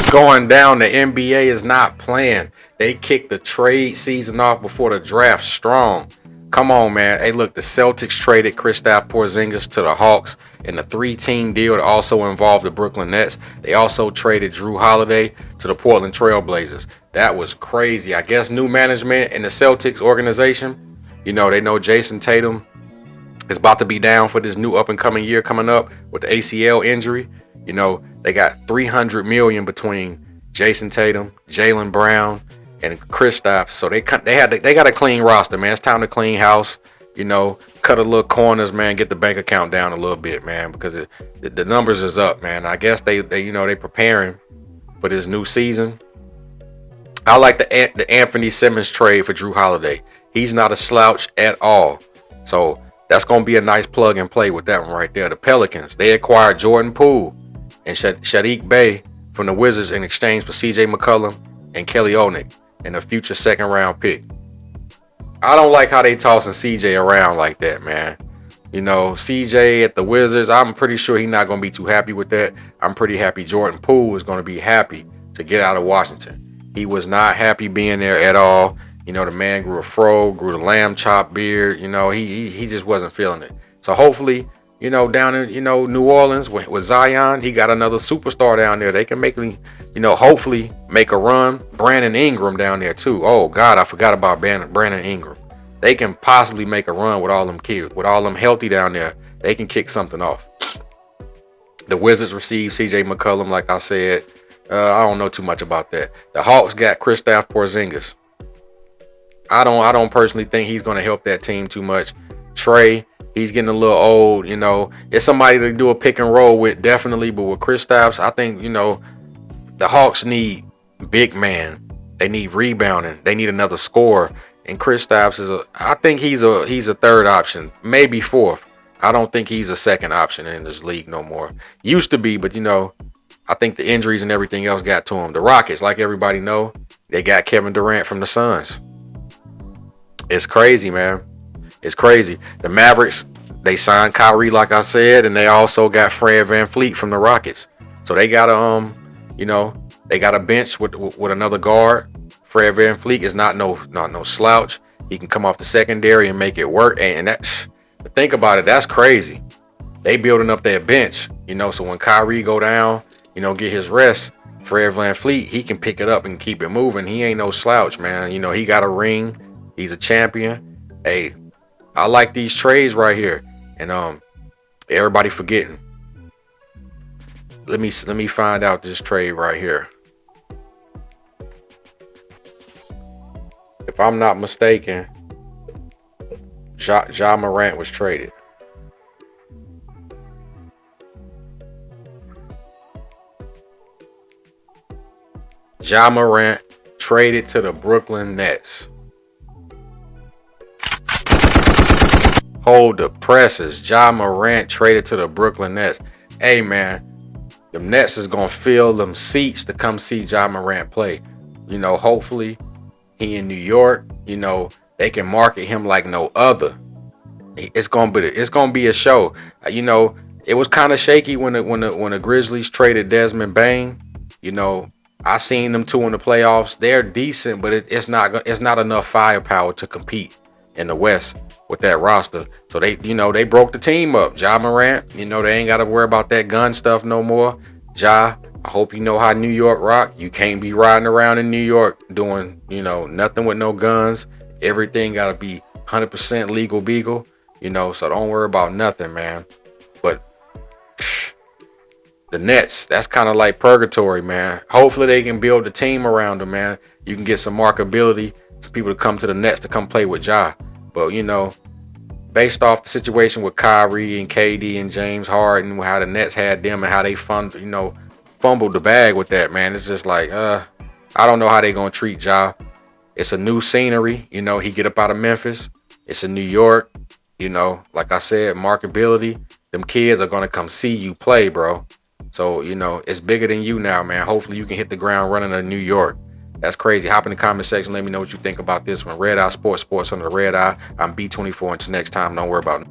It's going down. The NBA is not playing. They kicked the trade season off before the draft strong. Come on, man. Hey, look, the Celtics traded Kristaps Porzingis to the Hawks in a 3-team deal that also involved the Brooklyn Nets. They also traded Drew Holiday to the Portland Trail Blazers. That was crazy. I guess new management in the Celtics organization, they know Jason Tatum is about to be down for this new up-and-coming year coming up with the ACL injury. They got $300 million between Jason Tatum, Jaylen Brown, and Kristaps. So they got a clean roster, man. It's time to clean house. Cut a little corners, man. Get the bank account down a little bit, man, because the numbers is up, man. I guess they preparing for this new season. I like the Anthony Simmons trade for Drew Holiday. He's not a slouch at all. So that's gonna be a nice plug and play with that one right there. The Pelicans, they acquired Jordan Poole and Saddiq Bey from the Wizards in exchange for C.J. McCollum and Kelly Olynyk and a future second-round pick. I don't like how they tossing C.J. around like that, man. C.J. at the Wizards, I'm pretty sure he's not going to be too happy with that. I'm pretty happy Jordan Poole is going to be happy to get out of Washington. He was not happy being there at all. The man grew a fro, grew the lamb chop beard. He just wasn't feeling it. So hopefully, down in, New Orleans with Zion, he got another superstar down there. They can hopefully make a run. Brandon Ingram down there too. Oh God, I forgot about Brandon Ingram. They can possibly make a run with all them kids, with all them healthy down there. They can kick something off. The Wizards received C.J. McCollum, like I said. I don't know too much about that. The Hawks got Kristaps Porzingis. I don't personally think he's going to help that team too much. Trey, he's getting a little old, It's somebody to do a pick and roll with, definitely. But with Kristaps, I think, the Hawks need big man. They need rebounding. They need another scorer. And Kristaps I think he's a third option, maybe fourth. I don't think he's a second option in this league no more. Used to be, but I think the injuries and everything else got to him. The Rockets, like everybody know, they got Kevin Durant from the Suns. It's crazy, man. It's crazy. The Mavericks, they signed Kyrie, like I said, and they also got Fred VanVleet from the Rockets. So they got they got a bench with another guard. Fred VanVleet is not no slouch. He can come off the secondary and make it work. And think about it, that's crazy. They building up their bench, so when Kyrie go down, get his rest, Fred VanVleet, he can pick it up and keep it moving. He ain't no slouch, man. He got a ring. He's a champion. Hey, I like these trades right here. And everybody forgetting. Let me find out this trade right here. If I'm not mistaken, Ja Morant was traded. Ja Morant traded to the Brooklyn Nets. Hold the presses. Ja Morant traded to the Brooklyn Nets. Hey, man, the Nets is going to fill them seats to come see Ja Morant play. Hopefully he in New York, they can market him like no other. It's going to be a show. It was kind of shaky when the Grizzlies traded Desmond Bane. I seen them two in the playoffs. They're decent, but it's not enough firepower to compete in the West with that roster. So they broke the team up. Ja Morant, they ain't got to worry about that gun stuff no more. Ja, I hope you know how New York rock. You can't be riding around in New York doing, nothing with no guns. Everything got to be 100% legal beagle, so don't worry about nothing, man. But the Nets, that's kind of like purgatory, man. Hopefully they can build a team around them, man. You can get some markability, some people to come to the Nets to come play with Ja. But, based off the situation with Kyrie and KD and James Harden, how the Nets had them and how they fumbled the bag with that, man. It's just like, I don't know how they going to treat Ja. It's a new scenery. He get up out of Memphis. It's in New York. Like I said, markability. Them kids are going to come see you play, bro. So, it's bigger than you now, man. Hopefully you can hit the ground running in New York. That's crazy. Hop in the comment section. Let me know what you think about this one. Red Eye Sports under the Red Eye. I'm B24. Until next time, don't worry about it.